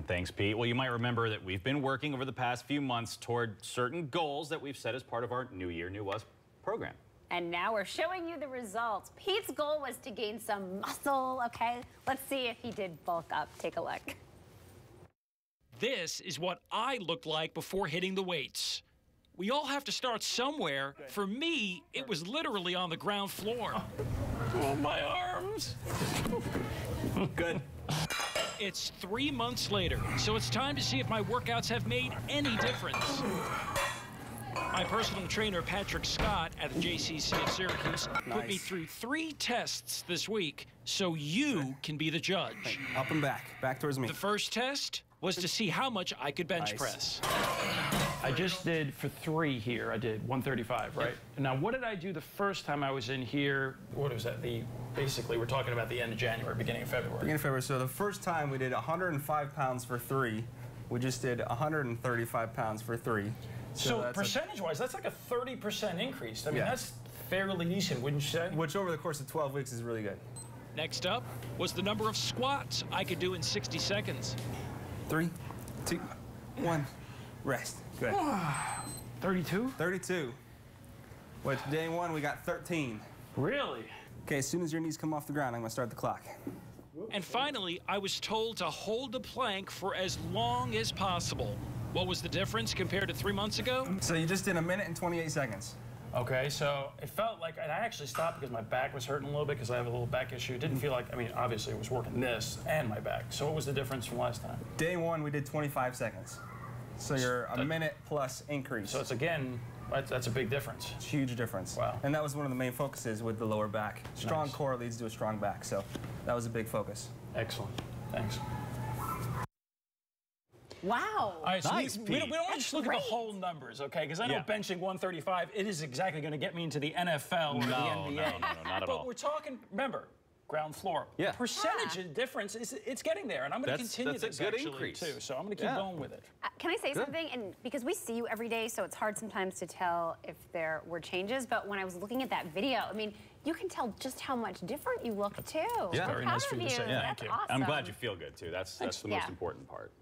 right, thanks, Pete. Well, you might remember that we've been working over the past few months toward certain goals that we've set as part of our New Year, New Us program. And now we're showing you the results. Pete's goal was to gain some muscle, okay? Let's see if he did bulk up. Take a look. This is what I looked like before hitting the weights. We all have to start somewhere. For me, it was literally on the ground floor. Oh, my arms. Good. It's 3 months later, so it's time to see if my workouts have made any difference. My personal trainer, Patrick Scott, at the JCC of Syracuse, put me through 3 tests this week, so you can be the judge. Up and back towards me. The first test was to see how much I could bench press. I just did for 3 here. I did 135, right? Yep. Now, what did I do the first time I was in here? What was that? Basically, we're talking about the end of January, beginning of February. Beginning of February. So the first time we did 105 pounds for 3. We just did 135 pounds for 3. So percentage-wise, that's like a 30% increase. I mean, that's fairly decent, wouldn't you say? Which over the course of 12 weeks is really good. Next up was the number of squats I could do in 60 seconds. 3, 2, 1, rest. Good. 32? 32. Which day 1 we got 13. Really? Okay, as soon as your knees come off the ground, I'm gonna start the clock. And finally, I was told to hold the plank for as long as possible. What was the difference compared to 3 months ago? So you just did 1 minute and 28 seconds. Okay, so it felt like, and I actually stopped because my back was hurting a little bit because I have a little back issue. It didn't feel like, I mean, obviously it was working this and my back. So what was the difference from last time? Day 1, we did 25 seconds. So you're a minute plus increase. So it's, again, that's a big difference. It's a huge difference. Wow. And that was one of the main focuses with the lower back. Strong core leads to a strong back, so that was a big focus. Excellent. Thanks. Wow. All right, so Nice, we don't want to just look at the whole numbers, okay? Because I know benching 135, it is exactly going to get me into the NFL or the NBA. No, not at all. But we're talking, remember, ground floor. Yeah. Percentage difference, it's getting there, and I'm going to continue that's a this good actually, increase. too. So I'm going to keep going with it. Can I say something? And because we see you every day, so it's hard sometimes to tell if there were changes. But when I was looking at that video, I mean, you can tell just how much different you look, too. Yeah. Very nice for you to say. That's Thank you. awesome. I'm glad you feel good, too. That's the most important part.